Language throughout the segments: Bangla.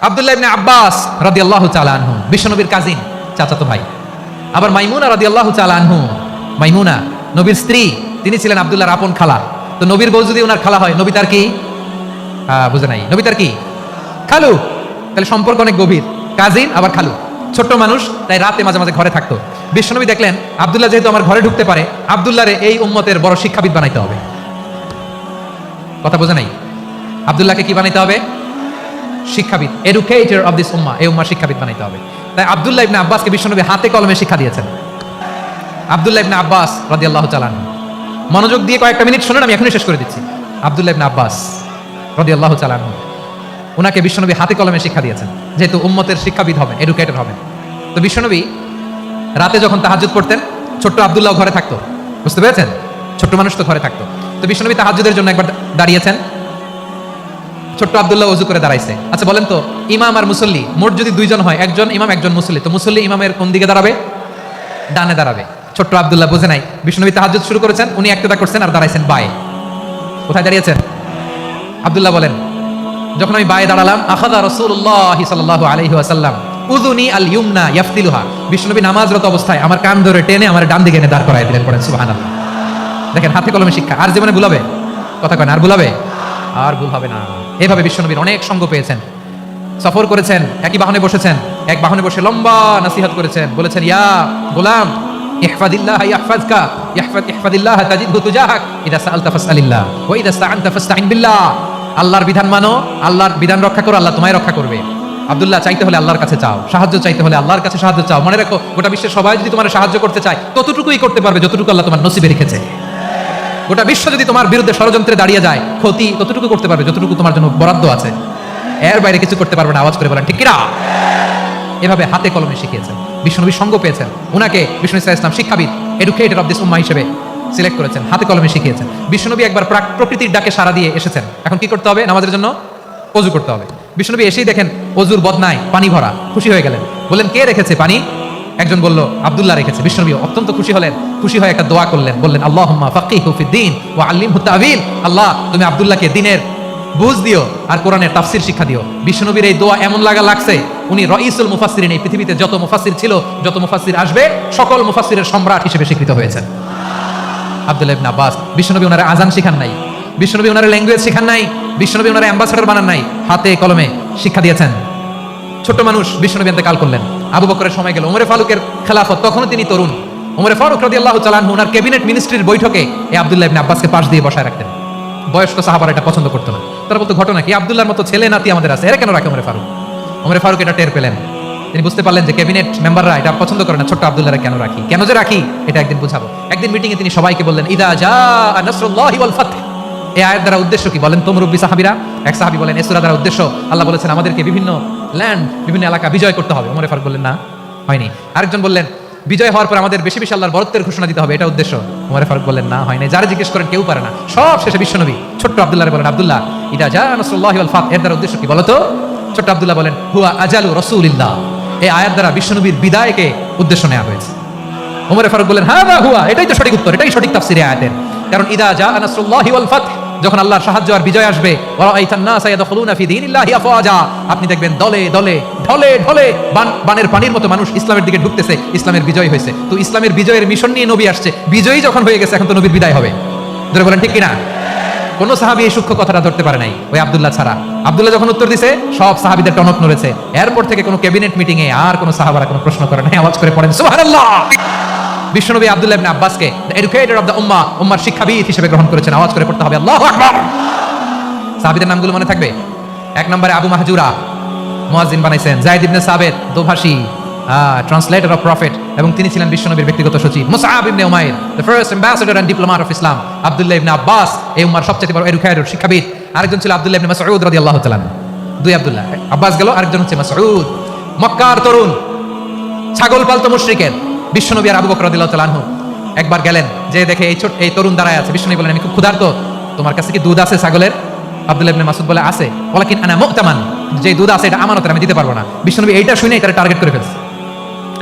আব্দুল্লাহ ইবনে আব্বাস রাদিয়াল্লাহু তাআলা আনহু, বিশ্বনবীর কাজিন, চাচাতো ভাই। আবার মাইমুনা রাদিয়াল্লাহু তাআলা আনহু, মাইমুনা নবীর স্ত্রী, তিনি ছিলেন আব্দুল্লাহর আপন খালা। তো নবীর বউ যদি ওনার খালা হয়, নবী তার কি? বুঝে নাই, নবী তার কি? খালু। তাহলে সম্পর্ক অনেক গভীর, কাজিন আবার খালু। ছোট্ট মানুষ, তাই রাতে মাঝে মাঝে ঘরে থাকতো। বিশ্বনবী দেখলেন আব্দুল্লাহ যেহেতু আমার ঘরে ঢুকতে পারে, আব্দুল্লাহরে এই উম্মতের বড় শিক্ষাবিদ বানাইতে হবে। কথা বোঝে নাই? আব্দুল্লাহকে কি বানাইতে হবে? শিক্ষাবিদ, এডুকেটর অফ দিস উম্মাহ, এই উম্মার শিক্ষাবিদ বানাইতে হবে। তাই আব্দুল্লাহ ইবনে আব্বাসকে বিশ্বনবী হাতে কলমে শিক্ষা দিয়েছেন। আব্দুল্লাহ ইবনে আব্বাস রাদিয়াল্লাহু তাআলা আনহু, মনোযোগ দিয়ে কয়েকটা মিনিট শুনুন, আমি এখনই শেষ করে দিচ্ছি। আব্দুল্লাহ ইবনে আব্বাস রাদিয়াল্লাহু তাআলা আনহু, উনাকে বিশ্বনবী হাতে কলমে শিক্ষা দিয়েছেন, যেহেতু উম্মতের শিক্ষাবিদ হবেন, এডুকেটর হবেন। তো বিশ্বনবী রাতে যখন তাহাজ্জুদ পড়তেন, ছোট্ট আব্দুল্লাহ ঘরে থাকতো, বুঝতে পেরেছেন? ছোট্ট মানুষ তো ঘরে থাকতো। তো বিশ্বনবী তাহাজ্জুদের জন্য একবার দাঁড়িয়েছেন, ছোট্ট আব্দুল্লাহ ওযু করে দাঁড়াইছে। আচ্ছা বলেন তো, ইমাম আর মুসল্লি মোট যদি দুইজন হয়, একজন ইমাম একজন মুসল্লি, তো মুসল্লি ইমামের কোন দিকে দাঁড়াবে? ডানে দাঁড়াবে। ছোট্ট আব্দুল্লাহ বুঝে নাই, বিশ্বনবী তাহাজ্জুদ শুরু করেছেন, উনি একতেদা করছেন আর দাঁড়াইছেন বায়ে। কোথায় দাঁড়িয়েছেন? আব্দুল্লাহ বলেন, যখন আমি বায়ে দাঁড়ালাম, আখাযা রাসূলুল্লাহ সাল্লাল্লাহু আলাইহি ওয়াসাল্লাম উযুনি আল ইউমনা ইয়াফতিলুহা, বিশ্বনবী নামাজরত অবস্থায় আমার কান ধরে টেনে আমার ডান দিকে এনে দাঁড় করায় দিলেন। পড়েন সুবহানাল্লাহ। দেখেন হাতে কলমে শিক্ষা। আর জীবনে ভুলাবে? কথা কয় না, আর ভুলাবে? আর ভুল হবে না। এভাবে বিশ্বনবীর অনেক সঙ্গ পেয়েছেন, সফর করেছেন, একই বাহনে বসেছেন, এক বাহনে বসে লম্বা নসিহত করেছেন, বলেছেন ইয়া গোলাম ইহফাদিল্লাহ ইয়াহফাজকা ইহফাদিল্লাহ তাজিদহু তুজাহাক ইদা সাআলতা ফাসআলিল্লাহ ওয়া ইদা ইসতাআনতা ফাসতাইন বিল্লাহ। আল্লাহর বিধান মানো, আল্লাহর বিধান রক্ষা করো, আল্লাহ তোমায় রক্ষা করবে। আব্দুল্লাহ, চাইতে হলে আল্লাহর কাছে চাও, সাহায্য চাইতে হলে আল্লাহর কাছে সাহায্য চাও। মনে রাখো, গোটা বিশ্বের সবাই যদি তোমার সাহায্য করতে চায়, ততটুকুই করতে পারবে যতটুকু আল্লাহ তোমার নসিবে রেখেছে। গোটা বিশ্ব যদি তোমার বিরুদ্ধে ষড়যন্ত্রে দাঁড়িয়ে যায়, ক্ষতি ততটুকু করতে পারবে যতটুকু তোমার জন্য বরাদ্দ আছে, এর বাইরে কিছু করতে পারবে না। আওয়াজ করে বলেন ঠিক কিনা? এভাবে হাতে কলমে শিখিয়েছেন, বিশ্বনবীর সঙ্গ পেয়েছেন, উনাকে বিষ্ণু ইসলাম শিক্ষাবিদ, এডুকেটর অফ দিস উম্মাহ হিসেবে সিলেক্ট করেছেন, হাতে কলমে শিখিয়েছেন। বিশ্বনবী একবার প্রকৃতির ডাকে সাড়া দিয়ে এসেছেন। এখন কি করতে হবে? নামাজের জন্য ওযু করতে হবে। বিশ্বনবী এসেই দেখেন ওযুর বদনায় পানি ভরা, খুশি হয়ে গেলেন, বললেন কে রেখেছে পানি? একজন বলল আব্দুল্লাহ রেখেছে। বিশ্বনবী অত্যন্ত খুশি হলেন, খুশি হয়ে একটা দোয়া করলেন, বললেন আল্লাহুম্মা ফাক্কিহু ফিদ্দীন ওয়া আল্লিমহু তা'ওয়ীল। আল্লাহ, তুমি আব্দুল্লাহকে দ্বীনের বুঝ দিও আর কোরআনের তাফসীর শিক্ষা দিও। বিশ্বনবীর এই দোয়া এমন লাগছে, উনি রাইসুল মুফাসসিরিন, এই পৃথিবীতে যত মুফাসসির ছিল, যত মুফাসসির আসবে, সকল মুফাসসিরের সম্রাট হিসেবে স্বীকৃত হয়েছেন আব্দুল্লাহ ইবনে আব্বাস। বিশ্বনবী ওনারে আযান শিখান নাই, বিশ্বনবী ওনারে ল্যাঙ্গুয়েজ শিখান নাই, বিশ্বনবী ওনারে অ্যাম্বাসেডর বানান নাই, হাতে কলমে শিক্ষা দিয়েছেন। ছোট মানুষ, বিশ্বনবী ইন্তেকাল করলেন, আবু বকরের সময় গেল, ওমরে ফারুকের খেলাফত, তখনও তিনি তরুণ। ওমরে ফারুক রাদিয়াল্লাহু তাআলা আনহু ওনার ক্যাবিনেট মিনিস্ট্রির বৈঠকে এই আব্দুল্লাহ ইবনে আব্বাসকে পাশ দিয়ে বসায় রাখতেন। বয়স্ক সাহাবারা এটা পছন্দ করতো না, তারা বলতো ঘটনা কি, আব্দুল্লাহর মতো ছেলে নাতি আমাদের আছে, এরা কেন রাখে ওমরে ফারুক? ওমরে ফারুক এটা টের পেলেন, তিনি বুঝতে পারলেন যে ক্যাবিনেট মেম্বাররা এটা পছন্দ করে না, ছোট্ট আব্দুল্লাহরা কেন রাখি, কেন যে রাখি, এটা একদিন বুঝাবো। একদিন মিটিংয়ে তিনি সবাইকে বললেন ইদা জাআ নাসরুল্লাহি ওয়াল ফাতহ। এই আয়াত দ্বারা উদ্দেশ্য কি বলেন তো মুরব্বী সাহাবীরা? এক সাহাবী বলেন এই সূরা দ্বারা উদ্দেশ্য, আল্লাহ বলেছেন আমাদেরকে বিভিন্ন ল্যান্ড, বিভিন্ন এলাকা বিজয় করতে হবে। ওমরে ফারুক বললেন না, হয়নি। আরেকজন বললেন বিজয় হওয়ার পর আমাদের বেশি বেশি আল্লাহর বরত্বের ঘোষণা দিতে হবে, এটা উদ্দেশ্য। ওমরে ফারুক বললেন না, হয় না। যারা জিজ্ঞেস করেন কেউ পারে না। সব শেষে বিশ্বনবী ছোট্ট আব্দুল্লাহরে বলেন আব্দুল্লাহ ইদা জাআ নাসরুল্লাহি ওয়াল ফাতহ, এর দ্বারা উদ্দেশ্য কি বলো তো? ছোট্ট আব্দুল্লাহ বলেন হুয়া আজালু রাসূলিল্লাহ। এই আয়াত দ্বারা বিশ্বনবীর বিদায়কে উদ্দেশ্য নেওয়া হয়েছে। ওমরে ফারুক বলেন হাযা হুয়া, এটাই তো সঠিক উত্তর, এটাই সঠিক তাফসীর আয়াতের। কারণ ইদা জাআ নাসরুল্লাহি ওয়াল ফাতহ, যখন আল্লাহর সাহায্য আর বিজয় আসবে, ওয়ারাআইতান নাসা ইয়াদখুলুনা ফি দীনিল্লাহি আফওয়াজা, আপনি দেখবেন দলে দলে ঢলে ঢলে বানের পানির মতো মানুষ ইসলামের দিকে ঢুকতেছে, ইসলামের বিজয় হয়েছে। তো ইসলামের বিজয়ের মিশন নিয়ে নবী আসছে, বিজয়ী যখন হয়ে গেছে, এখন তো নবীর বিদায় হবে। ধরে বলেন ঠিক কিনা? কোন সাহাবী এই সূক্ষ্ম কথাটা ধরতে পারে নাই, ওই আব্দুল্লাহ ছাড়া। আব্দুল্লাহ যখন উত্তর দিছে, সব সাহাবীদের টনক নড়েছে। এরপর থেকে কোনো ক্যাবিনেট মিটিং এ আর কোনো সাহাবারা কোনো প্রশ্ন করে নাই। আওয়াজ করে পড়েন সুবহানাল্লাহ। বিশ্বনবী আব্দুল্লাহ ইবনে আব্বাসকে এডুকেটর অফ দ্য উম্মাহ, উম্মার শিক্ষাবিদ হিসেবে গ্রহণ করেছেন। আওয়াজ করে পড়তে হবে আল্লাহু আকবার। সাহাবীদের নামগুলো মনে থাকবে। এক নম্বরে আবু মাহজুরা, মুয়াজ্জিন বানাইছেন। যায়েদ ইবনে সাবিত, দোভাষী, ট্রান্সলেটর অফ প্রফেট, এবং তিনি ছিলেন বিশ্বনবীর ব্যক্তিগত সচিব। Musab ibn Umair, the first ambassador and diplomat of Islam. Abdullah ibn Abbas, এই উম্মার সবচেয়ে বড় এডুকেটর, শিক্ষাবিদ। আরেকজন ছিল আব্দুল্লাহ ইবনে মাসউদ রাদিয়াল্লাহু তাআলা। দুই আব্দুল্লাহ, আব্বাস গেল, আরেকজন হচ্ছে মাসউদ। মক্কার তরুণ, ছাগল পালতো মুশরিকের। বিশ্বনবী আর আবু বকর রাদিয়াল্লাহু তাআলা আনহু একবার গেলেন, যে দেখে এই তরুণ দাঁড়ায় আছে। বিশ্বনবী বলেন আমি খুব ক্ষুধার্ত, তোমার কাছে কি দুধ আছে ছাগলের? আব্দুল্লাহ ইবনে মাসউদ বলে আছে। ওয়ালাকিন আনা মুতামান, যে দুধ আছে এটা আমানতের, আমি দিতে পারবো না। বিশ্বনবী এইটা শুনে তারা টার্গেট করে ফেলছে।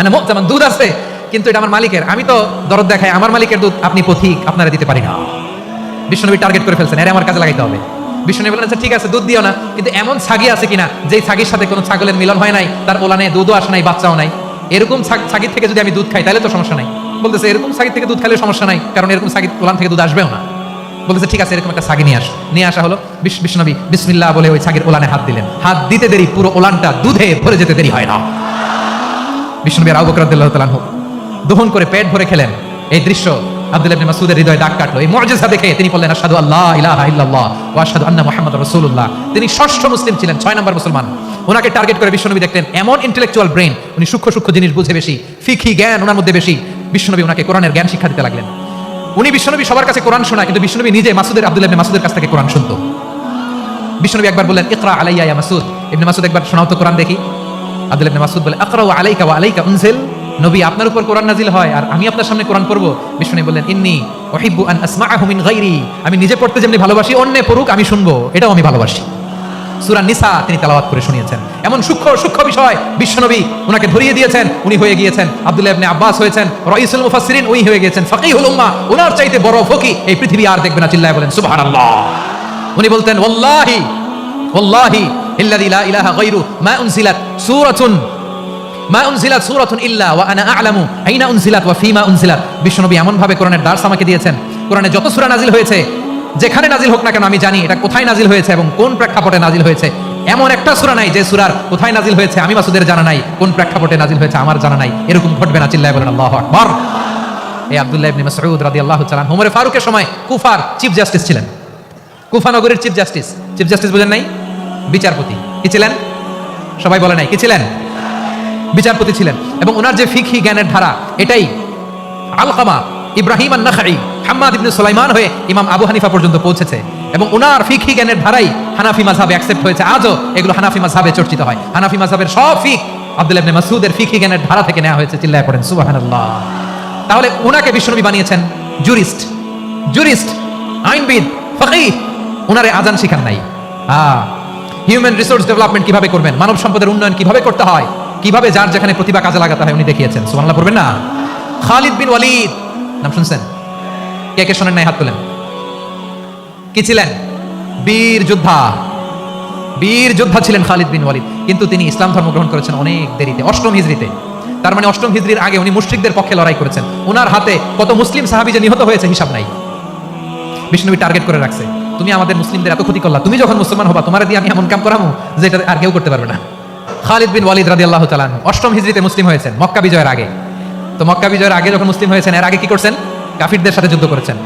আনা মুতামান, দুধ আছে কিন্তু এটা আমার মালিকের, আমি তো দরদ দেখাই, আমার মালিকের দুধ, আপনি পথিক, আপনারা দিতে পারি না। বিশ্বনবী টার্গেট করে ফেলছেন, এর আমার কাজে লাগাইতে হবে। বিষ্ণু বললেন আচ্ছা ঠিক আছে দুধ দিও না, কিন্তু এমন ছাগি আছে কিনা যেই ছাগির সাথে কোনো ছাগলের মিলন হয় নাই, তার ওলানে দুধও আসে নাই, বাচ্চাও নাই, এরকম ছাগির থেকে যদি আমি দুধ খাই তাহলে তো সমস্যা নাই। বলতেছে এরকম ছাগির থেকে দুধ খাইলে সমস্যা নাই, কারণ এরকম ছাগির ওলান থেকে দুধ আসবেও না। বলতেছে ঠিক আছে এরকম একটা ছাগি নিয়ে আসা হলো। বিষ্ণুনবী বিসমিল্লাহ বলে ওই ছাগির ওলানে হাত দিলেন। হাত দিতে দেরি পুরো ওলানটা দুধে ভরে যেতে দেরি হয় না। বিষ্ণুনবী আবু বকর রাদিয়াল্লাহু তাআলা আনহু দহন করে পেট ভরে খেলেন। এই দৃশ্য আব্দুল্লাহ ইবনে মাসউদের হৃদয়ে দাগ কাটলো। এই মুআজিজা দেখে তিনি বললেন আশহাদু আল্লা ইলাহা ইল্লাল্লাহ ওয়া আশহাদু আন্না মুহাম্মাদুর রাসূলুল্লাহ। তিনি ষষ্ঠ মুসলিম ছিলেন, 6 নম্বর মুসলমান। ওনাকে টার্গেট করে বিশ্বনবী দেখলেন এমন ইন্টেলেকচুয়াল ব্রেন, উনি সূক্ষ্ম সূক্ষ্ম জিনিস বুঝে বেশি, ফিকহি জ্ঞান ওনার মধ্যে বেশি। বিশ্বনবী ওনাকে কোরআনের জ্ঞান শিক্ষা দিতে লাগলেন। উনি বিশ্বনবী সবার কাছে কোরআন শোনা, কিন্তু বিশ্বনবী নিজে আব্দুল্লাহ ইবনে মাসউদের কাছ থেকে কোরআন শুনতো। বিশ্বনবী একবার বললেন ইকরা আলাইয়া ইয়া মাসউদ, ইবনে মাসউদ একবার শোনাও তো কোরআন দেখি। আব্দুল্লাহ ইবনে মাসউদ বলে আকরাউ আলাইকা ওয়া আলাইকা উনজিল, নবী আপনার উপর কোরআন নাজিল হয় আর আমি আপনার সামনে কোরআন পড়বো। বিশ্বনবী বললেন ইন্নী উহিব্বু আন আসমাআহু মিন গায়রি, আমি নিজে পড়তে যেমনি ভালোবাসি অন্যে পড়ুক আমি শুনবো, এটাও আমি ভালোবাসি। সূরা নিসা তিনি তেলাওয়াত করে শুনিয়েছেন। এমন সূক্ষ্ম বিষয় বিশ্বনবী ওনাকে ধরিয়ে দিয়েছেন। উনি হয়ে গিয়েছেন আব্দুল্লাহ ইবনে আব্বাস, হয়েছেন রাইসুল মুফাসসিরিন, উনি হয়ে গিয়েছেন ফাকিহুল উম্মাহ। ওনার চাইতে বড় ফকিহ এই পৃথিবী আর দেখবে না, চিল্লায় বলেন সুবহানাল্লাহ। উনি বলতেন ওয়াল্লাহি ইল্লাযী লা ইলাহা গায়রু মা উনজিলাত সূরাতুন ইল্লা ওয়া আনা আ'লামু আইনা উনজিলাত ওয়া ফীমা উনজিলাত। বিশ্বনবী এমন ভাবে কোরআনের দার্স আমাকে দিয়েছেন, কোরআনে যত সূরা নাজিল হয়েছে, যেখানে নাজিল হোক না কেন আমি জানি এটা কোথায় নাজিল হয়েছে এবং কোন প্রেক্ষাপটে নাজিল হয়েছে। এমন একটা সূরা নাই যে সূরার কোথায় নাজিল হয়েছে আমি মাসুদের জানা নাই, কোন প্রেক্ষাপটে নাজিল হয়েছে আমার জানা নাই। এরকম ঘটবে না, চিল্লায় বলেন আল্লাহু আকবার। এই আব্দুল্লাহ ইবনে মাসউদ রাদিয়াল্লাহু তাআলা ওমর ফারুকের সময় কুফার চিফ জাস্টিস ছিলেন। কুফা নগরীর চিফ জাস্টিস বুঝেন নাই? বিচারপতি। কি ছিলেন? সবাই বলে নাই কি ছিলেন? বিচারপতি ছিলেন। এবং ওনার যে ফিকহি জ্ঞানের ধারা, এটাই আলকামা, ইব্রাহিম আন-নাখাঈ, হাম্মাদ ইবনে সুলাইমান হয়ে ইমাম আবু হানিফা পর্যন্ত পৌঁছেছে। এবং ওনার ফিকহি জ্ঞানের ধারাই হানাফি মাযহাবে অ্যাকসেপ্ট হয়েছে। আজও এগুলো হানাফি মাযহাবে চর্চিত হয়। হানাফি মাযহাবের সব ফিক আব্দুল্লাহ ইবনে মাসউদের ফিকহি জ্ঞানের ধারা থেকে নেওয়া হয়েছে, চিল্লায় পড়েন সুবহানাল্লাহ। তাহলে ওনাকে বিশ্বনবী বানিয়েছেন জুরিস্ট, আইনবিদ, ফকিহ। ওনারে আযান শিখান নাই। হিউম্যান রিসোর্স ডেভেলপমেন্ট কিভাবে করবেন, মানব সম্পদের উন্নয়ন কিভাবে করতে হয়, কিভাবে যার যেখানে প্রতিভা কাজে লাগাতে হয় উনি দেখিয়েছেন। সুবহানাল্লাহ পড়বেন না? খালিদ বিন ওয়ালিদ নাম শুনছেন? কে কে শোনেন নাই হাত তোলেন। কি ছিলেন? বীর যোদ্ধা ছিলেন খালিদ বিন ওয়ালিদ। কিন্তু তিনি ইসলাম ধর্ম গ্রহণ করেছেন অনেক দেরিতে, 8ম হিজরিতে। তার মানে 8ম হিজরির আগে উনি মুশরিকদের পক্ষে লড়াই করেছেন। ওনার হাতে কত মুসলিম সাহাবী যে নিহত হয়েছে হিসাব নাই। বিষ্ণুবী টার্গেট করে রাখছে, তুমি আমাদের মুসলিমদের এত ক্ষতি করলা, তুমি যখন মুসলমান হবা তোমার দিয়ে আমি এমন কাম করাবো যেটা আর কেউ করতে পারবে না। খালিদ বিন ওয়ালিদ রাদিয়াল্লাহু তাআলা 8ম হিজরিতে মুসলিম হয়েছেন, মক্কা বিজয়ের আগে। তো মক্কা বিজয়ের আগে যখন মুসলিম হয়েছেন, এর আগে কি করছেন? কাফিরদের সাথে যুদ্ধ করেছেন।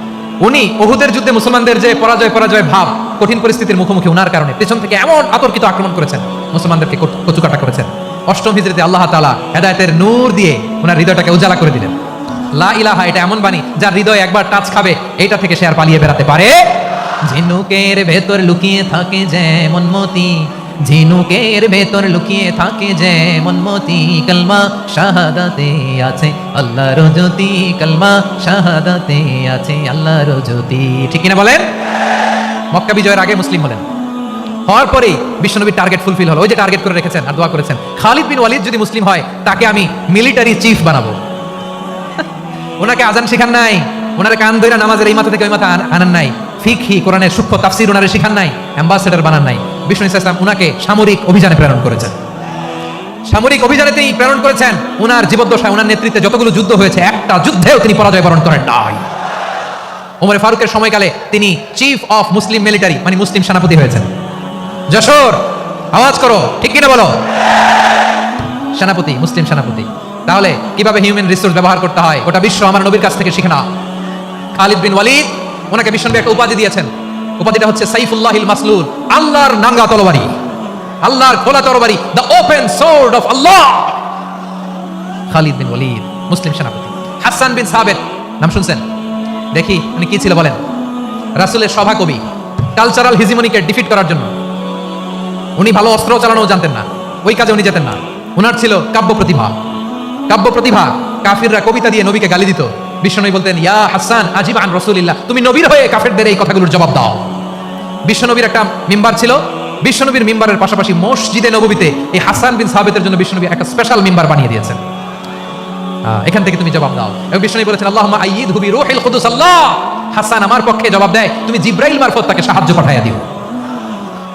উনি উহুদের যুদ্ধে মুসলমানদের যে পরাজয় ভাব, কঠিন পরিস্থিতির মুখোমুখি ওনার কারণে পেছন থেকে এমন আতর্কিত আক্রমণ করেছেন, মুসলমানদেরকে কচুকাটা করেছেন। 8ম হিজরিতে আল্লাহ তাআলা হেদায়েতের নূর দিয়ে ওনার হৃদয়টাকে উজালা করে দিলেন। লা ইলাহা এটা এমন বাণী যার হৃদয় একবার টাচ খাবে এইটা থেকে সে আর পালিয়ে বেরাতে পারে। ঝিনুকের ভেতর লুকিয়ে থাকে যেমন মতি, ঝিনুকের ভেতর লুকিয়ে থাকে যেমন মতি, কলমা শাহাদাতে আছে আল্লাহর জ্যোতি, কলমা শাহাদাতে আছে আল্লাহর জ্যোতি। ঠিক কিনা বলেন? মক্কা বিজয়ের আগে মুসলিম হলেন, হওয়ার পরেই বিশ্বনবীর টার্গেট ফুলফিল হলো। ওই যে টার্গেট করে রেখেছেন আর দোয়া করেছেন, খালিদ বিন ওয়ালিদ যদি মুসলিম হয় তাকে আমি মিলিটারি চিফ বানাবো। ওনাকে আজান শিখান নাই, ওনারে কান ধরে নামাজের এই মাথা থেকে ওই মাথা আনান নাই, ফিকহি কোরআনের সূক্ষ্ম তাফসীর ওনারে শিখান নাই, অ্যাম্বাসেডর বানান নাই। বিষ্ণু ইসলাম ওনাকে সামরিক অভিযানে প্রেরণ করেছেন। সামরিক অভিযানেতেই প্রেরণ করেছেন। ওনার জীবদ্দশায় ওনার নেতৃত্বে যতগুলো যুদ্ধ হয়েছে একটা যুদ্ধেও তিনি পরাজয় বরণ করেন নাই। ওমর ফারুকের সময়কালে তিনি চিফ অফ মুসলিম মিলিটারি মানে মুসলিম সেনাপতি হয়েছেন। যশোর আওয়াজ করো, ঠিক কিনা বলো? সেনাপতি, মুসলিম সেনাপতি। তাহলে কিভাবে হিউম্যান রিসোর্স ব্যবহার করতে হয় গোটা বিশ্ব আমার নবীর কাছ থেকে শিখে না। খালিদ বিন ওয়ালিদ, ওনাকে বিশ্বনবী একটা উপাধি দিয়েছেন। উপাধিটা হচ্ছে সাইফুল্লাহিল মাসলুল, আল্লাহর নাঙ্গা তরবারি, আল্লাহর খোলা তরবারি, দ্য ওপেন সোর্ড অফ আল্লাহ। খালিদ বিন ওয়ালিদ মুসলিম সেনাপতি। হাসান বিন সাবেত নাম শুনছেন? দেখি উনি কি ছিল বলেন? রাসূলের সভা কবি, কালচারাল হিজিমনিকে ডিফিট করার জন্য। উনি ভালো অস্ত্র চালানো জানতেন না, ওই কাজে উনি যেতেন না। ওনার ছিল কাব্য প্রতিভা। কাফিররা কবিতা দিয়ে নবীকে গালি দিত। বিশ্বনবী বলতেন, ইয়া হাসান আজিব আন রাসূলিল্লাহ, তুমি নবীর হয়ে কাফেরদের এই কথাগুলোর জবাব দাও। বিশ্বনবীর একটা মিম্বার ছিল। বিশ্বনবীর মিম্বারের পাশাপাশি মসজিদে নববীতে এই হাসান বিন সাবিতের জন্য বিশ্বনবী একটা স্পেশাল মিম্বার বানিয়ে দিয়েছেন। এখান থেকে তুমি জবাব দাও। এবং বিশ্বনবী বলেছেন, আল্লাহুম্মা আইয়িদহু বিরূহিল কুদুস। আল্লাহ, হাসান আমার পক্ষে জবাব দেয়, তুমি জিবরাইল মারফত তাকে সাহায্য পাঠাইয়া দিও।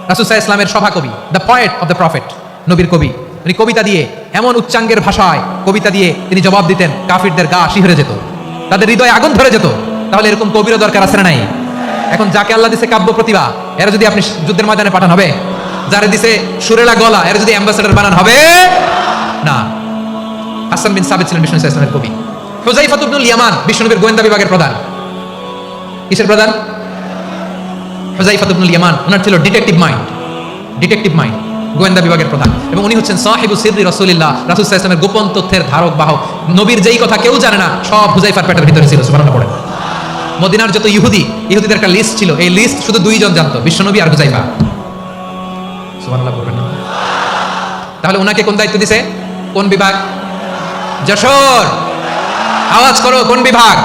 রাসূল সাল্লাল্লাহু আলাইহি ওয়াসাল্লামের সভাকবি, the poet of the prophet, নবীর কবি। তিনি কবিতা দিয়ে, এমন উচ্চাঙ্গের ভাষায় কবিতা দিয়ে তিনি জবাব দিতেন, কাফিরদের গা শিহরে যেত, তাদের হৃদয়ে আগুন ধরে যেত। তাহলে এরকম কবিরও দরকার আছে না নাই? এখন যাকে আল্লাহ দিছে কাব্য প্রতিভা, এরা যদি আপনি যুদ্ধের ময়দানে পাঠান হবে? যারা দিছে সুরেলা গলা, এরা যদি অ্যাম্বাসেডর বানান হবে না। হাসান বিন সাবিত ছিলেন বিষ্ণু ইসলামের কবি। হুযায়ফা ইবনুল ইয়ামান বিষ্ণুনবীর গোয়েন্দা বিভাগের প্রধান। কিসের প্রধান? হুযায়ফা ইবনুল ইয়ামান, ওনার ছিল ডিটেকটিভ মাইন্ড, গোয়েন্দা বিভাগের প্রধান। এবং উনি হচ্ছেন সাহিবু সিররি রাসূলিল্লাহ, রাসূল সাল্লাল্লাহু আলাইহি ওয়াসাল্লামের গোপন তথ্যের ধারক বাহক। নবীর যেই কথা কেউ জানে না, সব হুযায়ফার পেটের ভিতরে ছিল। সুবহানাল্লাহ পড়েন। মদিনার যত ইহুদিদের একটা লিস্ট ছিল, এই লিস্ট শুধু দুইজন জানতো, বিশ্বনবী আর হুযায়ফা। সুবহানাল্লাহ পড়বেন না? তাহলে ওনাকে কোন দায়িত্ব দিছে? কোন বিভাগ? যশোর, আওয়াজ করো, কোন বিভাগ?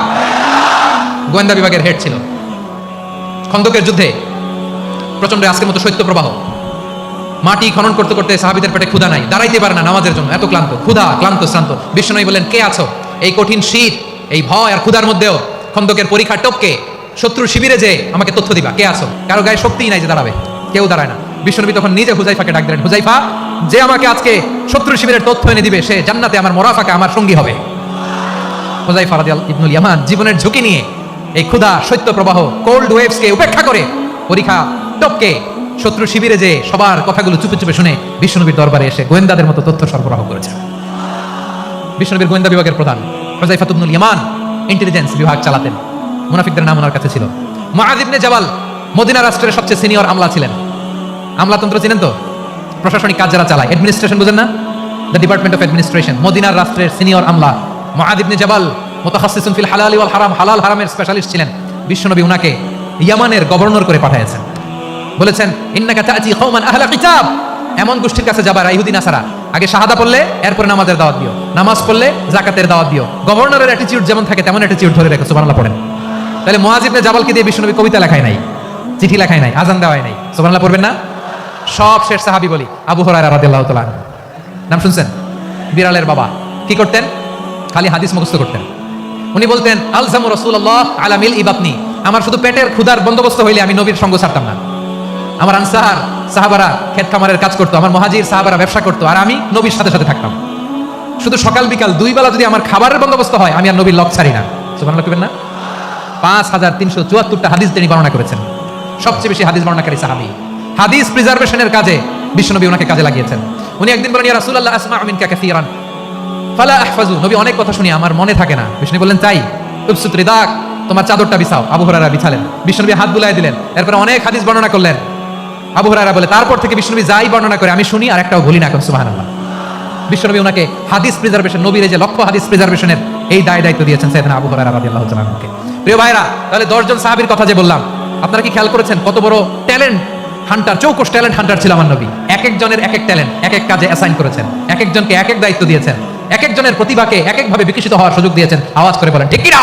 গোয়েন্দা বিভাগের হেড ছিল। খন্দকের যুদ্ধে প্রচন্ড আজকের মতো শৈত্য প্রবাহ, মাটি খনন করতে করতে সাহাবীদের পেটে ক্ষুধা নাই, দাঁড়াইতে পারে না নামাজের জন্য, এত ক্লান্ত, ক্লান্ত শ্রান্ত। বিশ্বনবী বলেন, কে আছো এই কঠিন শীত, এই ভয় আর ক্ষুধার মধ্যেও খন্দকের পরীক্ষা টপকে শত্রুর শিবিরে যে আমাকে তথ্য দিবা, কে আছো? কারো গায়ে শক্তিই নাই যে দাঁড়াবে, কেউ দাঁড়ায় না। বিশ্বনবী তখন নিজে হুযায়ফাকে ডাক দিলেন, হুযায়ফা, যে আমাকে আজকে শত্রুর শিবিরের তথ্য এনে দিবে, সে জান্নাতে আমার মোরাফাকে আমার সঙ্গী হবে। হুযায়ফা রাদিয়াল্লাহু ইবনুল ইয়ামান জীবনের ঝুঁকি নিয়ে এই ক্ষুধা, শৈত্য প্রবাহ, কোল্ড ওয়েভসকে উপেক্ষা করে পরীক্ষা টপকে শত্রু শিবিরে যে সবার কথাগুলো চুপে চুপে শুনে বিশ্বনবীর দরবারে এসে গোয়েন্দাদের মতো তথ্য সরবরাহ করেছে। বিশ্বনবীর গোয়েন্দা বিভাগের প্রধান হুযায়ফা ইবনুল ইয়ামান ইন্টেলিজেন্স বিভাগ চালাতেন। মুনাফিকদের নাম ওনার কাছে ছিল। মুআয ইবনে জাবাল মদিনা রাষ্ট্রের সবচেয়ে সিনিয়র আমলা ছিলেন। আমলাতন্ত্র চিনেন তো? প্রশাসনিক কাজ যারা চালায়, অ্যাডমিনিস্ট্রেশন বুঝেন না? The department of administration. মদিনার রাষ্ট্রের সিনিয়র আমলা মুআয ইবনে জাবাল মুতাখাসসিসুন ফিল হালাল ওয়াল হারাম, হালাল হারামের স্পেশালিস্ট ছিলেন। বিশ্বনবী উনাকে ইয়ামানের গভর্নর করে পাঠিয়েছেন। বলেছেন, ইন্নাকা তা'তি কওমান আহলা কিতাব, এমন গোষ্ঠীর কাছে যাবা ইহুদি নাসারা, আগে শাহাদা পড়লে এরপর নামাজের দাওয়াত দিও, নামাজ পড়লে যাকাতের দাওয়াত দিও। গভর্নরের অ্যাটিটিউড যেমন থাকে তেমন অ্যাটিটিউড ধরে রেখো। সুবহানাল্লাহ পড়েন। তাহলে মুআয ইবনে জাবালকে দিয়ে বিশ্বনবী কবিতা লেখায় নাই, চিঠি লেখায় নাই, আজান দেওয়ায় নাই। সুবহানাল্লাহ পড়বেন না? সব শেষ সাহাবী বলি, আবু হুরায়রা রাদিয়াল্লাহু তাআলা নাম শুনছেন? বিড়ালের বাবা। কি করতেন? খালি হাদিস মুখস্থ করতেন। উনি বলতেন, আলজামু রাসূলুল্লাহ আলা মিল ইবাতনি, আমার শুধু পেটের ক্ষুধার বন্দোবস্ত হইলে আমি নবীর সঙ্গ ছাড়তাম না। আমার আনসার সাহাবারা ক্ষেত খামারের কাজ করতো, আমার মুহাজির সাহাবারা ব্যবসা করতো, আর আমি নবীর সাথে সাথে থাকতাম। শুধু সকাল বিকাল দুই বেলা যদি আমার খাবারের বন্দোবস্ত হয়, আমি আর নবীর লক ছাড়ি না। সুবহানাল্লাহ কইবেন না? 5374টা হাদিস তিনি বর্ণনা করেছেন। সবচেয়ে বেশি হাদিস বর্ণনাকারী সাহাবী। হাদিস প্রিজার্ভেশনের কাজে বিশ্বনবী ওনাকে কাজে লাগিয়েছেন। উনি একদিন বলেন, ইয়া রাসূলুল্লাহ আসমা'ু মিনকা কাসীরান ফালা আহফাজু, নবী অনেক কথা শুনি, আমার মনে থাকে না। বিশ্বনবী বললেন, তাই? উবসুত রিদাক, তোমার চাদরটা বিছাও। আবু হুরায়রা বিছালেন, বিশ্বনবী হাত বুলায় দিলেন, এরপর অনেক হাদিস বর্ণনা করলেন। আবু হুরায়রা বলে, তারপর থেকে বিশ্বনবী যাই বর্ণনা করে আমি শুনি, আর একটাও ভুলি না। এখন সুবহানাল্লাহ। বিশ্বনবী ওনাকে হাদিস প্রিজার্ভেশন, নবীর যে লক্ষ্য হাদিস প্রিজার্ভেশনের এই দায়িত্ব দিয়েছেন সাইয়েদনা আবু হুরায়রা রাদিয়াল্লাহু তাআলা আনহুকে। প্রিয় ভাইরা, তাহলে 10 জন সাহাবীর কথা যে বললাম, আপনারা কি খেয়াল করেছেন কত বড় ট্যালেন্ট হান্টার, চৌকস ট্যালেন্ট হান্টার ছিল আমার নবী। এক একজনের এক এক ট্যালেন্ট, এক এক কাজে অ্যাসাইন করেছেন, এক একজনকে এক এক দায়িত্ব দিয়েছেন, এক একজনের প্রতিভাকে এক একভাবে বিকশিত হওয়ার সুযোগ দিয়েছেন। আওয়াজ করে বলেন ঠিক কি না?